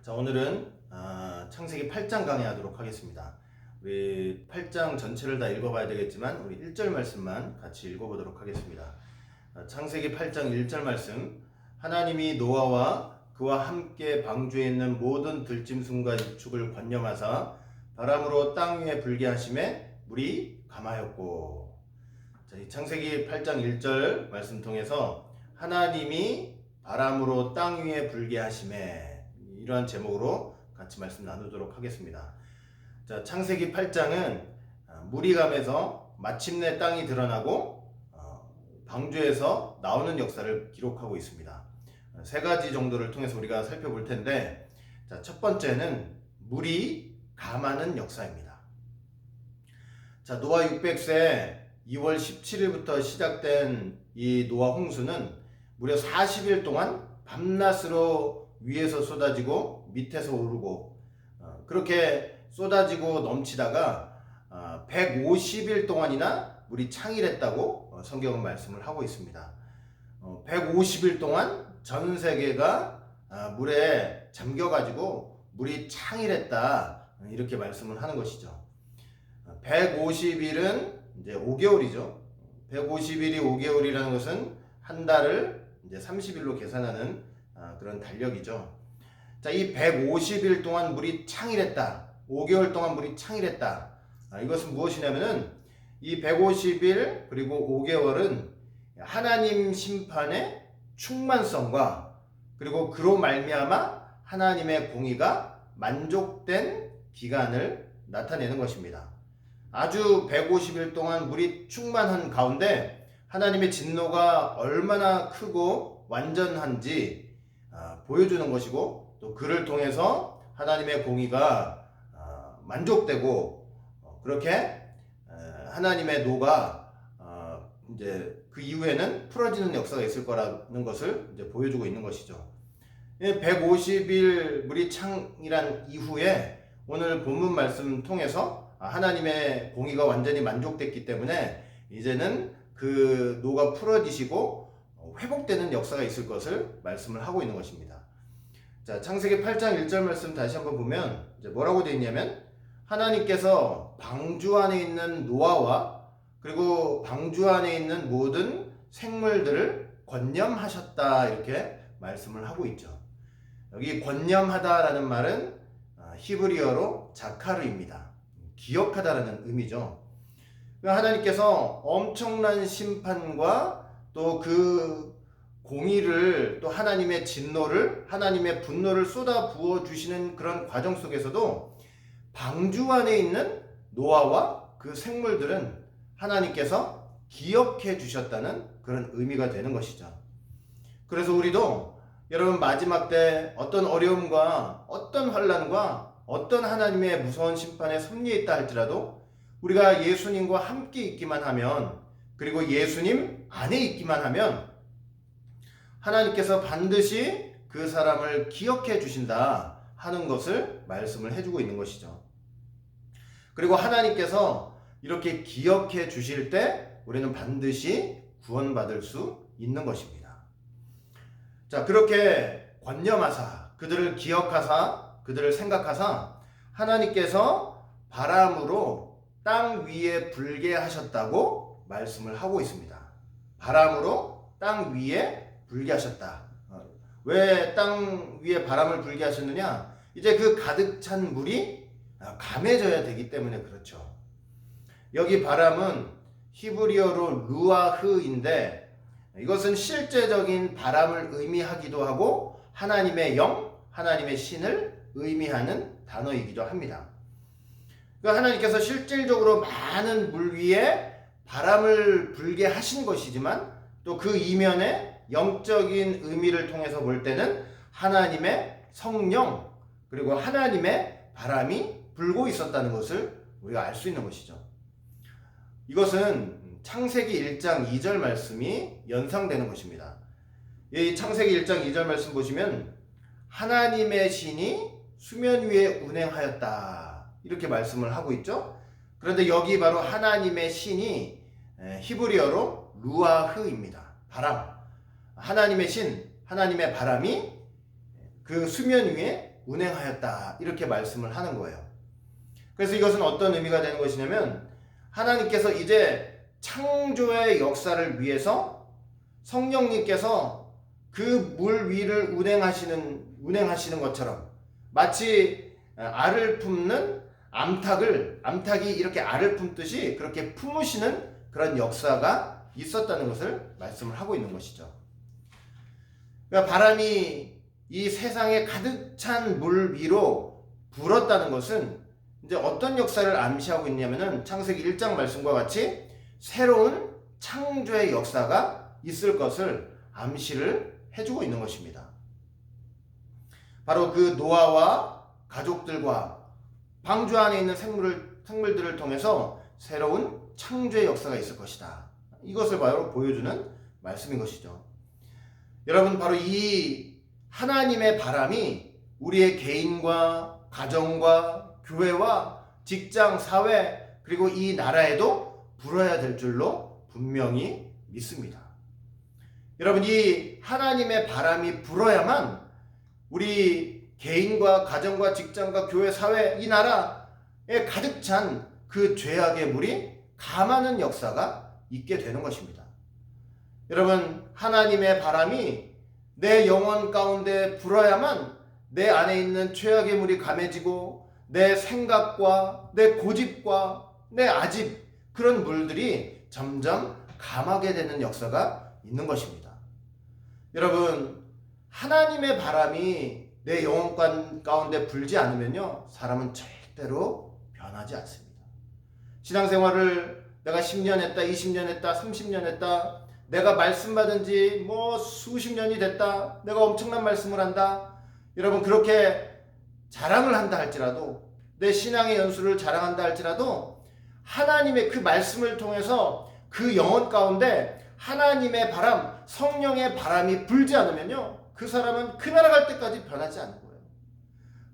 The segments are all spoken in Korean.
자, 오늘은 창세기 8장 강의하도록 하겠습니다. 우리 8장 전체를 다 읽어봐야 되겠지만 우리 1절 말씀만 같이 읽어보도록 하겠습니다. 창세기 8장 1절 말씀. 하나님이 노아와 그와 함께 방주에 있는 모든 들짐승과 일축을 관념하사 바람으로 땅 위에 불게 하심에 물이 감하였고. 자, 이 창세기 8장 1절 말씀 통해서 하나님이 바람으로 땅 위에 불게 하심에, 이러한 제목으로 같이 말씀 나누도록 하겠습니다. 자, 창세기 8장은 물이 감해서 마침내 땅이 드러나고 방주에서 나오는 역사를 기록하고 있습니다. 세 가지 정도를 통해서 우리가 살펴볼 텐데, 자, 첫 번째는 물이 감하는 역사입니다. 자, 노아 600세 2월 17일부터 시작된 이 노아 홍수는 무려 40일 동안 밤낮으로 위에서 쏟아지고 밑에서 오르고 그렇게 쏟아지고 넘치다가 150일 동안이나 물이 창일했다고 성경은 말씀을 하고 있습니다. 150일 동안 전 세계가 물에 잠겨가지고 물이 창일했다, 이렇게 말씀을 하는 것이죠. 150일은 이제 5개월이죠. 150일이 5개월이라는 것은 한 달을 이제 30일로 계산하는 그런 달력이죠. 자, 이 150일 동안 물이 창일했다, 5개월 동안 물이 창일했다. 이것은 무엇이냐면은 이 150일 그리고 5개월은 하나님 심판의 충만성과 그리고 그로 말미암아 하나님의 공의가 만족된 기간을 나타내는 것입니다. 아주 150일 동안 물이 충만한 가운데 하나님의 진노가 얼마나 크고 완전한지 보여주는 것이고, 또 그를 통해서 하나님의 공의가 만족되고 그렇게 하나님의 노가 이제 그 이후에는 풀어지는 역사가 있을 거라는 것을 이제 보여주고 있는 것이죠. 150일 물이 창일한 이후에 오늘 본문 말씀 통해서 하나님의 공의가 완전히 만족됐기 때문에 이제는 그 노가 풀어지시고 회복되는 역사가 있을 것을 말씀을 하고 있는 것입니다. 자, 창세기 8장 1절 말씀 다시 한번 보면 이제 뭐라고 되어 있냐면, 하나님께서 방주 안에 있는 노아와 그리고 방주 안에 있는 모든 생물들을 권념하셨다, 이렇게 말씀을 하고 있죠. 여기 권념하다라는 말은 히브리어로 자카르입니다. 기억하다라는 의미죠. 하나님께서 엄청난 심판과 또 그 공의를, 또 하나님의 진노를, 하나님의 분노를 쏟아 부어 주시는 그런 과정 속에서도 방주 안에 있는 노아와 그 생물들은 하나님께서 기억해 주셨다는 그런 의미가 되는 것이죠. 그래서 우리도 여러분 마지막 때 어떤 어려움과 어떤 환난과 어떤 하나님의 무서운 심판에 섭리해 있다 할지라도 우리가 예수님과 함께 있기만 하면, 그리고 예수님 안에 있기만 하면 하나님께서 반드시 그 사람을 기억해 주신다 하는 것을 말씀을 해주고 있는 것이죠. 그리고 하나님께서 이렇게 기억해 주실 때 우리는 반드시 구원받을 수 있는 것입니다. 자, 그렇게 권념하사, 그들을 기억하사, 그들을 생각하사 하나님께서 바람으로 땅 위에 불게 하셨다고 말씀을 하고 있습니다. 바람으로 땅 위에 불게 하셨다. 왜 땅 위에 바람을 불게 하셨느냐? 이제 그 가득 찬 물이 감해져야 되기 때문에 그렇죠. 여기 바람은 히브리어로 루아흐인데, 이것은 실제적인 바람을 의미하기도 하고 하나님의 영, 하나님의 신을 의미하는 단어이기도 합니다. 하나님께서 실질적으로 많은 물 위에 바람을 불게 하신 것이지만, 또 그 이면에 영적인 의미를 통해서 볼 때는 하나님의 성령, 그리고 하나님의 바람이 불고 있었다는 것을 우리가 알 수 있는 것이죠. 이것은 창세기 1장 2절 말씀이 연상되는 것입니다. 이 창세기 1장 2절 말씀 보시면 하나님의 신이 수면 위에 운행하였다, 이렇게 말씀을 하고 있죠. 그런데 여기 바로 하나님의 신이 히브리어로 루아흐입니다. 바람. 하나님의 신, 하나님의 바람이 그 수면 위에 운행하였다. 이렇게 말씀을 하는 거예요. 그래서 이것은 어떤 의미가 되는 것이냐면 하나님께서 이제 창조의 역사를 위해서 성령님께서 그 물 위를 운행하시는 것처럼 마치 알을 품는 암탉이 이렇게 알을 품듯이 그렇게 품으시는 그런 역사가 있었다는 것을 말씀을 하고 있는 것이죠. 그러니까 바람이 이 세상에 가득 찬 물 위로 불었다는 것은 이제 어떤 역사를 암시하고 있냐면은 창세기 1장 말씀과 같이 새로운 창조의 역사가 있을 것을 암시를 해주고 있는 것입니다. 바로 그 노아와 가족들과 방주 안에 있는 생물들을 통해서 새로운 창조의 역사가 있을 것이다. 이것을 바로 보여주는 말씀인 것이죠. 여러분, 바로 이 하나님의 바람이 우리의 개인과 가정과 교회와 직장, 사회, 그리고 이 나라에도 불어야 될 줄로 분명히 믿습니다. 여러분, 이 하나님의 바람이 불어야만 우리 개인과 가정과 직장과 교회, 사회, 이 나라에 가득 찬 그 죄악의 물이 감하는 역사가 있게 되는 것입니다. 여러분, 하나님의 바람이 내 영혼 가운데 불어야만 내 안에 있는 죄악의 물이 감해지고 내 생각과 내 고집과 내 아집, 그런 물들이 점점 감하게 되는 역사가 있는 것입니다. 여러분, 하나님의 바람이 내 영혼 가운데 불지 않으면요, 사람은 절대로 변하지 않습니다. 신앙생활을 내가 10년 했다, 20년 했다, 30년 했다, 내가 말씀 받은 지 수십 년이 됐다, 내가 엄청난 말씀을 한다, 여러분, 그렇게 자랑을 한다 할지라도, 내 신앙의 연수를 자랑한다 할지라도 하나님의 그 말씀을 통해서 그 영혼 가운데 하나님의 바람, 성령의 바람이 불지 않으면요, 그 사람은 그 나라 갈 때까지 변하지 않는 거예요.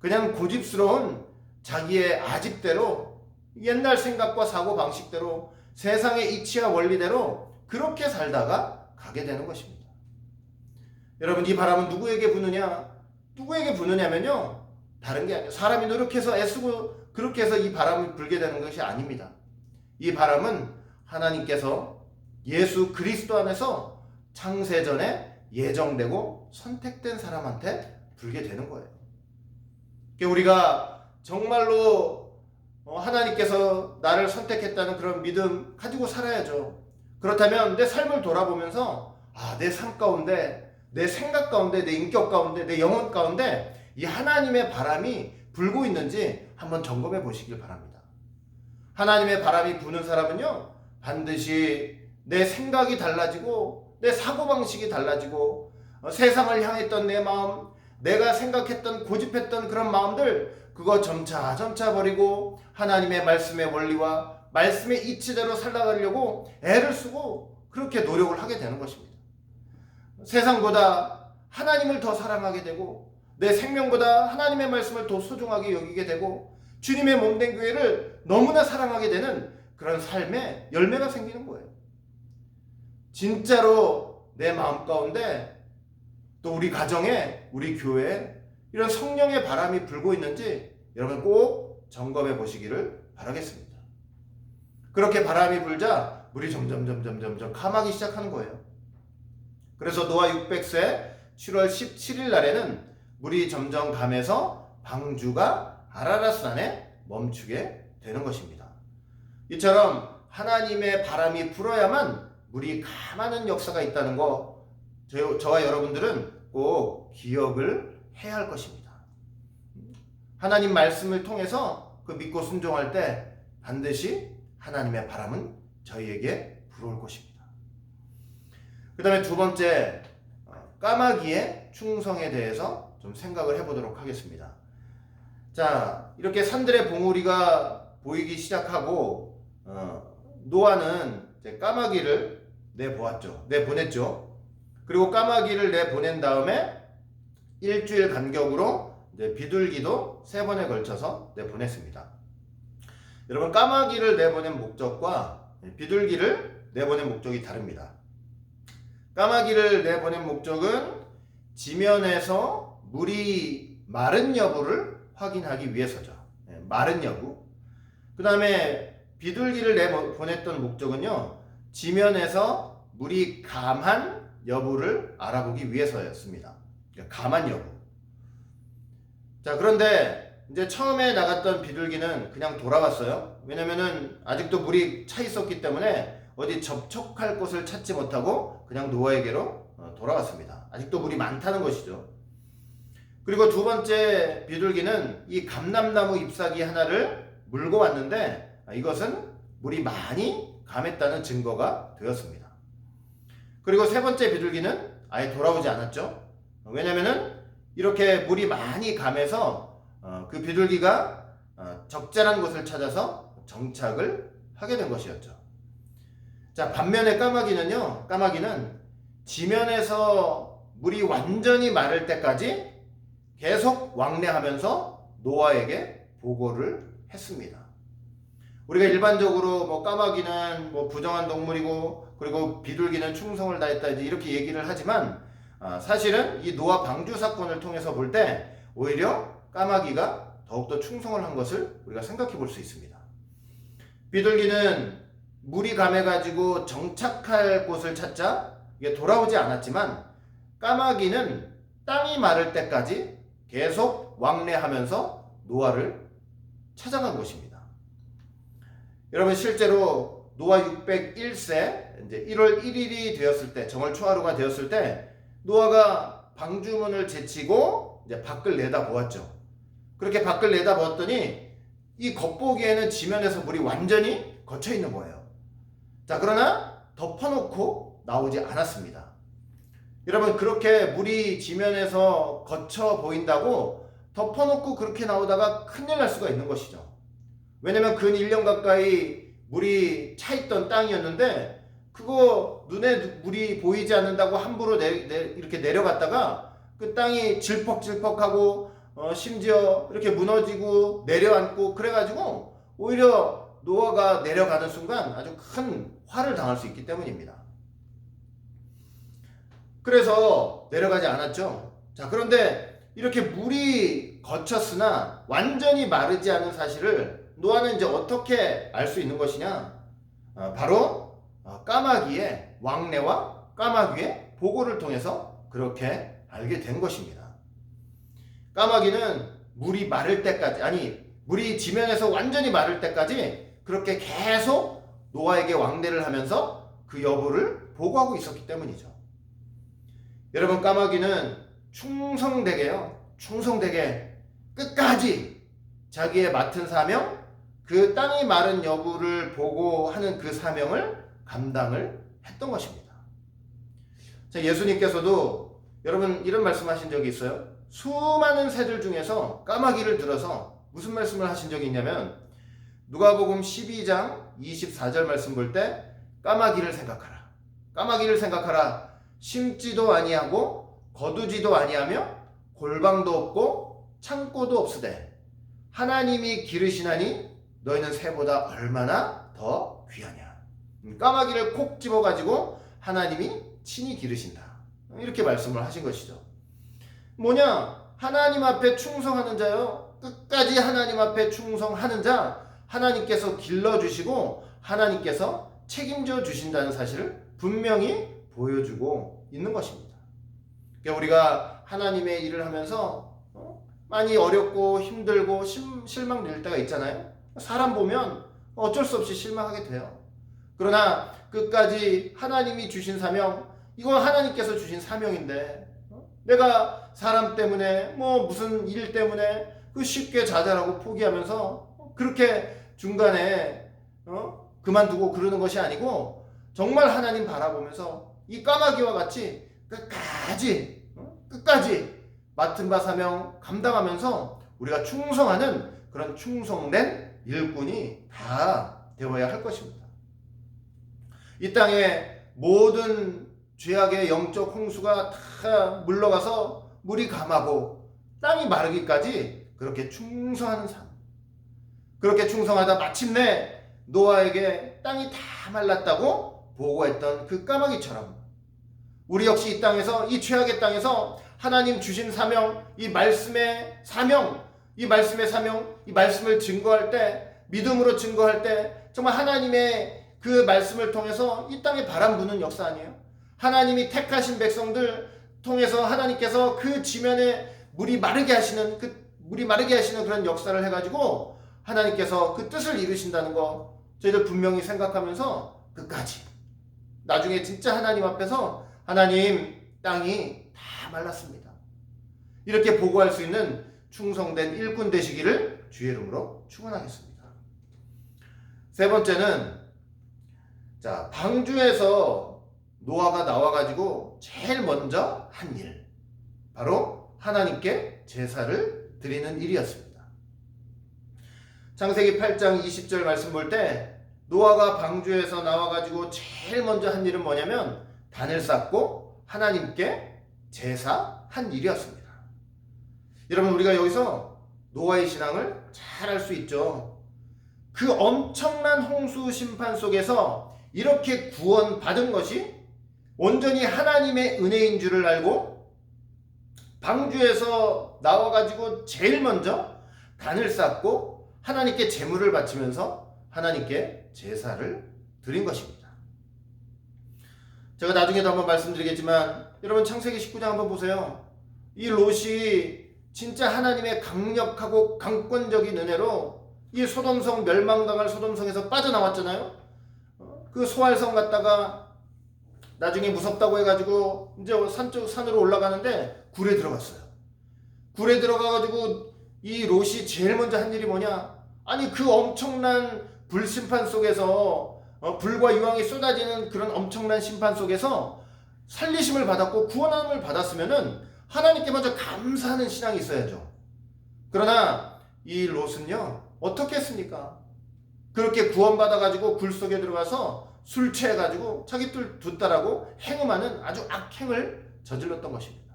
그냥 고집스러운 자기의 아집대로, 옛날 생각과 사고방식대로, 세상의 이치와 원리대로 그렇게 살다가 가게 되는 것입니다. 여러분, 이 바람은 누구에게 부느냐? 누구에게 부느냐면요, 다른 게 아니에요. 사람이 노력해서 애쓰고 그렇게 해서 이 바람이 불게 되는 것이 아닙니다. 이 바람은 하나님께서 예수 그리스도 안에서 창세전에 예정되고 선택된 사람한테 불게 되는 거예요. 우리가 정말로 하나님께서 나를 선택했다는 그런 믿음 가지고 살아야죠. 그렇다면 내 삶을 돌아보면서 내 삶 가운데, 내 생각 가운데, 내 인격 가운데, 내 영혼 가운데 이 하나님의 바람이 불고 있는지 한번 점검해 보시길 바랍니다. 하나님의 바람이 부는 사람은요, 반드시 내 생각이 달라지고 내 사고방식이 달라지고 세상을 향했던 내 마음, 내가 생각했던 고집했던 그런 마음들, 그거 점차 버리고 하나님의 말씀의 원리와 말씀의 이치대로 살아가려고 애를 쓰고 그렇게 노력을 하게 되는 것입니다. 세상보다 하나님을 더 사랑하게 되고 내 생명보다 하나님의 말씀을 더 소중하게 여기게 되고 주님의 몸된 교회를 너무나 사랑하게 되는 그런 삶의 열매가 생기는 거예요. 진짜로 내 마음 가운데, 또 우리 가정에, 우리 교회에 이런 성령의 바람이 불고 있는지 여러분 꼭 점검해 보시기를 바라겠습니다. 그렇게 바람이 불자 물이 점점 감하기 시작하는 거예요. 그래서 노아 600세 7월 17일 날에는 물이 점점 감해서 방주가 아라랏산에 멈추게 되는 것입니다. 이처럼 하나님의 바람이 불어야만 물이 감하는 역사가 있다는 거, 저와 여러분들은 꼭 기억을 해야 할 것입니다. 하나님 말씀을 통해서 그 믿고 순종할 때 반드시 하나님의 바람은 저희에게 불어올 것입니다. 그 다음에 두 번째, 까마귀의 충성에 대해서 좀 생각을 해보도록 하겠습니다. 자, 이렇게 산들의 봉우리가 보이기 시작하고 노아는 이제 까마귀를 내보냈죠. 그리고 까마귀를 내보낸 다음에 일주일 간격으로 이제 비둘기도 3번에 걸쳐서 내보냈습니다. 여러분, 까마귀를 내보낸 목적과 비둘기를 내보낸 목적이 다릅니다. 까마귀를 내보낸 목적은 지면에서 물이 마른 여부를 확인하기 위해서죠. 마른 여부. 그 다음에 비둘기를 내보냈던 목적은요, 지면에서 물이 감한 여부를 알아보기 위해서였습니다. 감한 여부. 자, 그런데 이제 처음에 나갔던 비둘기는 그냥 돌아왔어요. 왜냐면은 아직도 물이 차 있었기 때문에 어디 접촉할 곳을 찾지 못하고 그냥 노아에게로 돌아왔습니다. 아직도 물이 많다는 것이죠. 그리고 두 번째 비둘기는 이 감람나무 잎사귀 하나를 물고 왔는데 이것은 물이 많이 감했다는 증거가 되었습니다. 그리고 세 번째 비둘기는 아예 돌아오지 않았죠. 왜냐면은 이렇게 물이 많이 감해서 그 비둘기가 적절한 곳을 찾아서 정착을 하게 된 것이었죠. 자, 반면에 까마귀는 지면에서 물이 완전히 마를 때까지 계속 왕래하면서 노아에게 보고를 했습니다. 우리가 일반적으로 까마귀는 부정한 동물이고, 그리고 비둘기는 충성을 다했다 이렇게 얘기를 하지만 사실은 이 노아 방주 사건을 통해서 볼 때 오히려 까마귀가 더욱더 충성을 한 것을 우리가 생각해 볼 수 있습니다. 비둘기는 물이 감해가지고 정착할 곳을 찾자 이게 돌아오지 않았지만, 까마귀는 땅이 마를 때까지 계속 왕래하면서 노아를 찾아간 것입니다. 여러분, 실제로 노아 601세 이제 1월 1일이 되었을 때, 정월 초하루가 되었을 때 노아가 방주문을 제치고 이제 밖을 내다보았죠. 그렇게 밖을 내다보았더니 이 겉보기에는 지면에서 물이 완전히 걷혀 있는 거예요. 자, 그러나 덮어놓고 나오지 않았습니다. 여러분, 그렇게 물이 지면에서 걷혀 보인다고 덮어놓고 그렇게 나오다가 큰일 날 수가 있는 것이죠. 왜냐면 근 1년 가까이 물이 차있던 땅이었는데 그거 눈에 물이 보이지 않는다고 함부로 이렇게 내려갔다가 그 땅이 질퍽질퍽하고 심지어 이렇게 무너지고 내려앉고 그래가지고 오히려 노아가 내려가는 순간 아주 큰 화를 당할 수 있기 때문입니다. 그래서 내려가지 않았죠. 자, 그런데 이렇게 물이 걷혔으나 완전히 마르지 않은 사실을 노아는 이제 어떻게 알 수 있는 것이냐? 바로 까마귀의 왕래와 까마귀의 보고를 통해서 그렇게 알게 된 것입니다. 까마귀는 물이 마를 때까지, 물이 지면에서 완전히 마를 때까지 그렇게 계속 노아에게 왕래를 하면서 그 여부를 보고하고 있었기 때문이죠. 여러분, 까마귀는 충성되게 끝까지 자기의 맡은 사명, 그 땅이 마른 여부를 보고하는 그 사명을 감당을 했던 것입니다. 자, 예수님께서도 여러분 이런 말씀하신 적이 있어요. 수많은 새들 중에서 까마귀를 들어서 무슨 말씀을 하신 적이 있냐면, 누가복음 12장 24절 말씀 볼 때 까마귀를 생각하라. 심지도 아니하고 거두지도 아니하며 골방도 없고 창고도 없으되 하나님이 기르시나니 너희는 새보다 얼마나 더 귀하냐. 까마귀를 콕 집어가지고 하나님이 친히 기르신다, 이렇게 말씀을 하신 것이죠. 뭐냐? 하나님 앞에 충성하는 자요, 끝까지 하나님 앞에 충성하는 자, 하나님께서 길러주시고 하나님께서 책임져 주신다는 사실을 분명히 보여주고 있는 것입니다. 그러니까 우리가 하나님의 일을 하면서 많이 어렵고 힘들고 실망될 때가 있잖아요. 사람 보면 어쩔 수 없이 실망하게 돼요. 그러나 끝까지 하나님이 주신 사명, 이건 하나님께서 주신 사명인데 내가 사람 때문에 무슨 일 때문에 쉽게 좌절하고 포기하면서 그렇게 중간에 그만두고 그러는 것이 아니고, 정말 하나님 바라보면서 이 까마귀와 같이 끝까지 맡은 바 사명 감당하면서 우리가 충성하는 그런 충성된 일꾼이 다 되어야 할 것입니다. 이 땅에 모든 죄악의 영적 홍수가 다 물러가서 물이 감하고 땅이 마르기까지 그렇게 충성하는 삶, 그렇게 충성하다 마침내 노아에게 땅이 다 말랐다고 보고했던 그 까마귀처럼 우리 역시 이 땅에서, 이 죄악의 땅에서 하나님 주신 사명, 이 말씀의 사명, 이 말씀의 사명, 이 말씀을 증거할 때, 믿음으로 증거할 때 정말 하나님의 그 말씀을 통해서 이 땅에 바람 부는 역사 아니에요? 하나님이 택하신 백성들 통해서 하나님께서 그 지면에 물이 마르게 하시는 그런 역사를 해가지고 하나님께서 그 뜻을 이루신다는 거 저희들 분명히 생각하면서 끝까지 나중에 진짜 하나님 앞에서 하나님 땅이 다 말랐습니다. 이렇게 보고할 수 있는 충성된 일꾼 되시기를 주의 이름으로 축원하겠습니다. 세 번째는 방주에서 노아가 나와가지고 제일 먼저 한 일, 바로 하나님께 제사를 드리는 일이었습니다. 창세기 8장 20절 말씀 볼 때 노아가 방주에서 나와가지고 제일 먼저 한 일은 뭐냐면 단을 쌓고 하나님께 제사한 일이었습니다. 여러분, 우리가 여기서 노아의 신앙을 잘 알 수 있죠. 그 엄청난 홍수 심판 속에서 이렇게 구원받은 것이 온전히 하나님의 은혜인 줄을 알고 방주에서 나와가지고 제일 먼저 단을 쌓고 하나님께 제물을 바치면서 하나님께 제사를 드린 것입니다. 제가 나중에도 한번 말씀드리겠지만 여러분, 창세기 19장 한번 보세요. 이 롯이 진짜 하나님의 강력하고 강권적인 은혜로 이 소돔성, 멸망당할 소돔성에서 빠져나왔잖아요. 그 소알성 갔다가 나중에 무섭다고 해가지고 이제 산으로 올라가는데 굴에 들어갔어요. 굴에 들어가가지고 이 롯이 제일 먼저 한 일이 뭐냐? 아니, 그 엄청난 불심판 속에서 불과 유황이 쏟아지는 그런 엄청난 심판 속에서 살리심을 받았고 구원함을 받았으면은 하나님께 먼저 감사하는 신앙이 있어야죠. 그러나 이 롯은요, 어떻게 했습니까? 그렇게 구원받아가지고 굴 속에 들어가서 술 취해가지고 자기 두 딸하고 행음하는 아주 악행을 저질렀던 것입니다.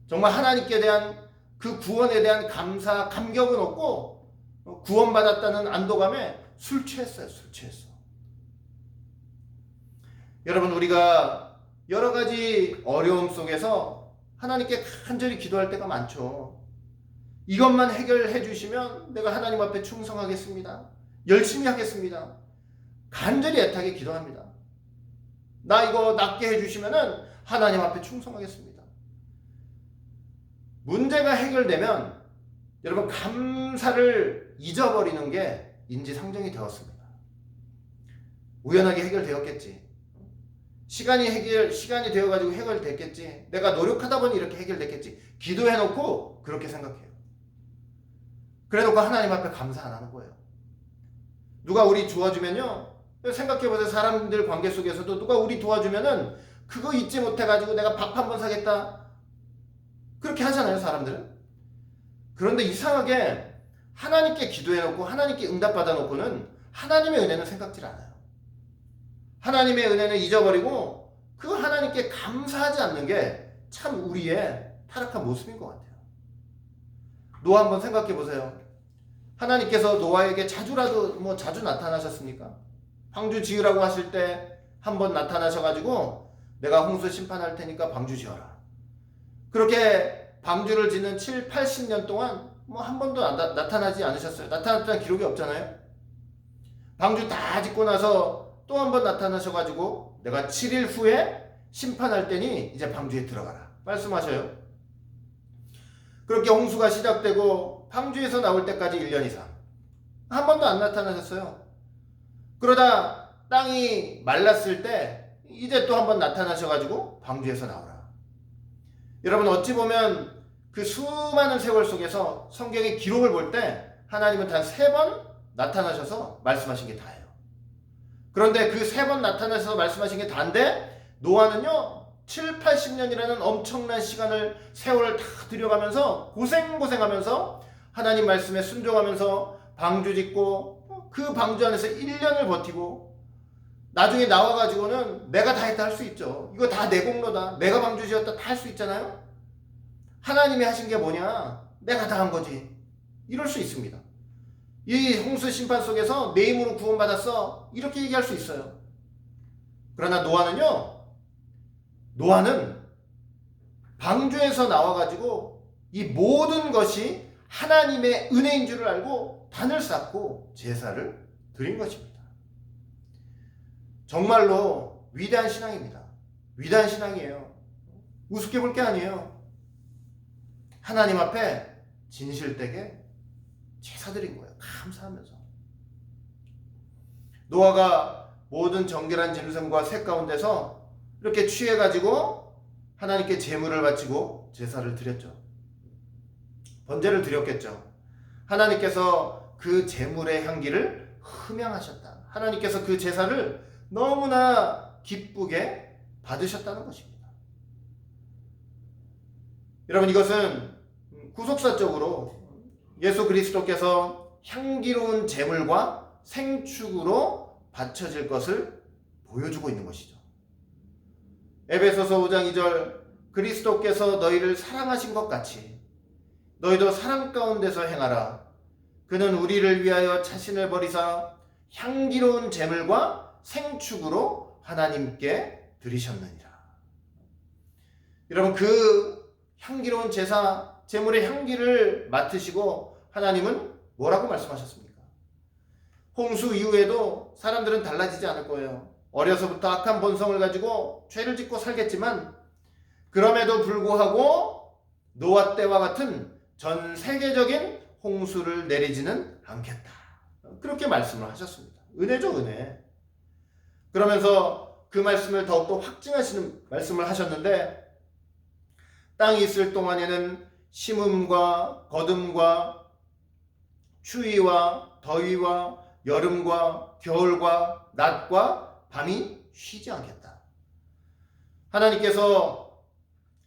정말 하나님께 대한 그 구원에 대한 감사, 감격은 없고 구원받았다는 안도감에 술 취했어요. 술 취했어. 여러분, 우리가 여러 가지 어려움 속에서 하나님께 간절히 기도할 때가 많죠. 이것만 해결해 주시면 내가 하나님 앞에 충성하겠습니다. 열심히 하겠습니다. 간절히 애타게 기도합니다. 나 이거 낫게 해주시면은 하나님 앞에 충성하겠습니다. 문제가 해결되면 여러분, 감사를 잊어버리는 게 인지상정이 되었습니다. 우연하게 해결되었겠지. 시간이 되어가지고 해결됐겠지. 내가 노력하다 보니 이렇게 해결됐겠지. 기도해놓고 그렇게 생각해요. 그래놓고 하나님 앞에 감사 안 하는 거예요. 누가 우리 도와주면요, 생각해보세요. 사람들 관계 속에서도 누가 우리 도와주면은 그거 잊지 못해가지고 내가 밥 한 번 사겠다, 그렇게 하잖아요, 사람들은. 그런데 이상하게 하나님께 기도해놓고 하나님께 응답받아 놓고는 하나님의 은혜는 생각질 않아요. 하나님의 은혜는 잊어버리고 그 하나님께 감사하지 않는 게 참 우리의 타락한 모습인 것 같아요. 노아 한번 생각해 보세요. 하나님께서 노아에게 자주 나타나셨습니까? 방주 지으라고 하실 때 한번 나타나셔가지고 내가 홍수 심판할 테니까 방주 지어라. 그렇게 방주를 짓는 7, 80년 동안 한 번도 나타나지 않으셨어요. 나타났다는 기록이 없잖아요. 방주 다 짓고 나서 또 한 번 나타나셔가지고 내가 7일 후에 심판할 때니 이제 방주에 들어가라 말씀하셔요. 그렇게 홍수가 시작되고 방주에서 나올 때까지 1년 이상 한 번도 안 나타나셨어요. 그러다 땅이 말랐을 때 이제 또 한 번 나타나셔가지고 방주에서 나오라. 여러분, 어찌 보면 그 수많은 세월 속에서 성경의 기록을 볼 때 하나님은 단 3번 나타나셔서 말씀하신 게 다예요. 그런데 그 3번 나타나셔서 말씀하신 게 다인데 노아는요 7, 80년이라는 엄청난 세월을 다 들여가면서 고생하면서 하나님 말씀에 순종하면서 방주 짓고 그 방주 안에서 1년을 버티고 나중에 나와가지고는 내가 다 했다 할 수 있죠. 이거 다 내 공로다, 내가 방주 지었다 다 할 수 있잖아요. 하나님이 하신 게 뭐냐, 내가 다 한 거지, 이럴 수 있습니다. 이 홍수 심판 속에서 내 힘으로 구원받았어, 이렇게 얘기할 수 있어요. 그러나 노아는 방주에서 나와가지고 이 모든 것이 하나님의 은혜인 줄을 알고 단을 쌓고 제사를 드린 것입니다. 정말로 위대한 신앙입니다. 위대한 신앙이에요. 우습게 볼 게 아니에요. 하나님 앞에 진실되게 제사 드린 거예요. 감사하면서. 노아가 모든 정결한 짐승과 새 가운데서 이렇게 취해가지고 하나님께 제물을 바치고 제사를 드렸죠. 번제를 드렸겠죠. 하나님께서 그 제물의 향기를 흠양하셨다. 하나님께서 그 제사를 너무나 기쁘게 받으셨다는 것입니다. 여러분, 이것은 구속사적으로 예수 그리스도께서 향기로운 제물과 생축으로 바쳐질 것을 보여주고 있는 것이죠. 에베소서 5장 2절, 그리스도께서 너희를 사랑하신 것 같이 너희도 사랑 가운데서 행하라. 그는 우리를 위하여 자신을 버리사 향기로운 제물과 생축으로 하나님께 드리셨느니라. 여러분, 그 향기로운 제사, 제물의 향기를 맡으시고 하나님은 뭐라고 말씀하셨습니까? 홍수 이후에도 사람들은 달라지지 않을 거예요. 어려서부터 악한 본성을 가지고 죄를 짓고 살겠지만 그럼에도 불구하고 노아 때와 같은 전 세계적인 홍수를 내리지는 않겠다. 그렇게 말씀을 하셨습니다. 은혜죠, 은혜. 그러면서 그 말씀을 더욱더 확증하시는 말씀을 하셨는데, 땅이 있을 동안에는 심음과 거둠과 추위와 더위와 여름과 겨울과 낮과 밤이 쉬지 않겠다. 하나님께서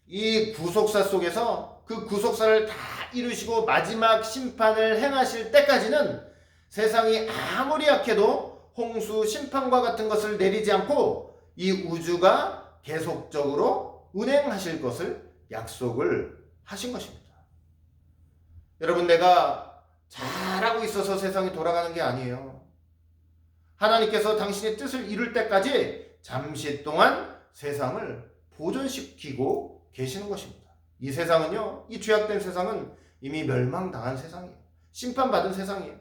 이 구속사 속에서 그 구속사를 다 이루시고 마지막 심판을 행하실 때까지는 세상이 아무리 약해도 홍수 심판과 같은 것을 내리지 않고 이 우주가 계속적으로 운행하실 것을 약속을 하신 것입니다. 여러분, 내가 잘하고 있어서 세상이 돌아가는 게 아니에요. 하나님께서 당신의 뜻을 이룰 때까지 잠시 동안 세상을 보존시키고 계시는 것입니다. 이 세상은요, 이 죄악된 세상은 이미 멸망당한 세상이에요. 심판받은 세상이에요.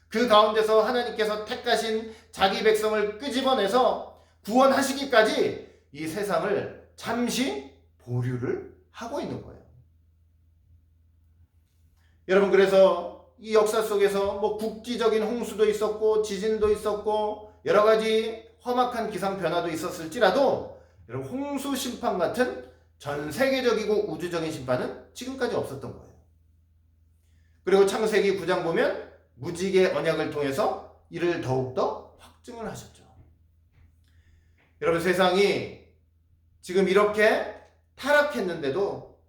그 가운데서 하나님께서 택하신 자기 백성을 끄집어내서 구원하시기까지 이 세상을 잠시 보류를 하고 있는 거예요. 여러분, 그래서 이 역사 속에서 국지적인 홍수도 있었고 지진도 있었고 여러 가지 험악한 기상 변화도 있었을지라도 여러분, 홍수 심판 같은 전 세계적이고 우주적인 심판은 지금까지 없었던 거예요. 그리고 창세기 9장 보면 무지개 언약을 통해서 이를 더욱더 확증을 하셨죠. 여러분, 세상이 지금 이렇게 타락했는데도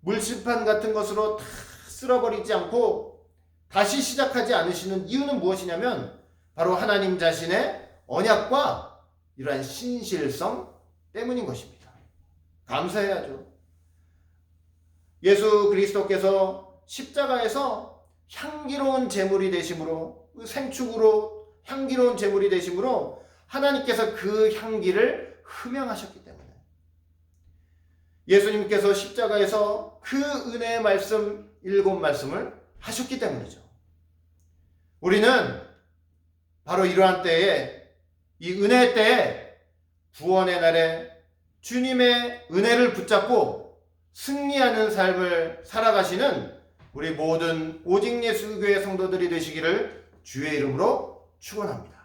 물심판 같은 것으로 다 쓸어버리지 않고 다시 시작하지 않으시는 이유는 무엇이냐면 바로 하나님 자신의 언약과 이러한 신실성 때문인 것입니다. 감사해야죠. 예수 그리스도께서 십자가에서 향기로운 제물이 되심으로, 생축으로 향기로운 제물이 되심으로 하나님께서 그 향기를 흠양하셨기 때문에 예수님께서 십자가에서 그 은혜의 말씀 7말씀을 하셨기 때문이죠. 우리는 바로 이러한 때에, 이 은혜의 때에 구원의 날에 주님의 은혜를 붙잡고 승리하는 삶을 살아가시는 우리 모든 오직 예수 교회 성도들이 되시기를 주의 이름으로 축원합니다.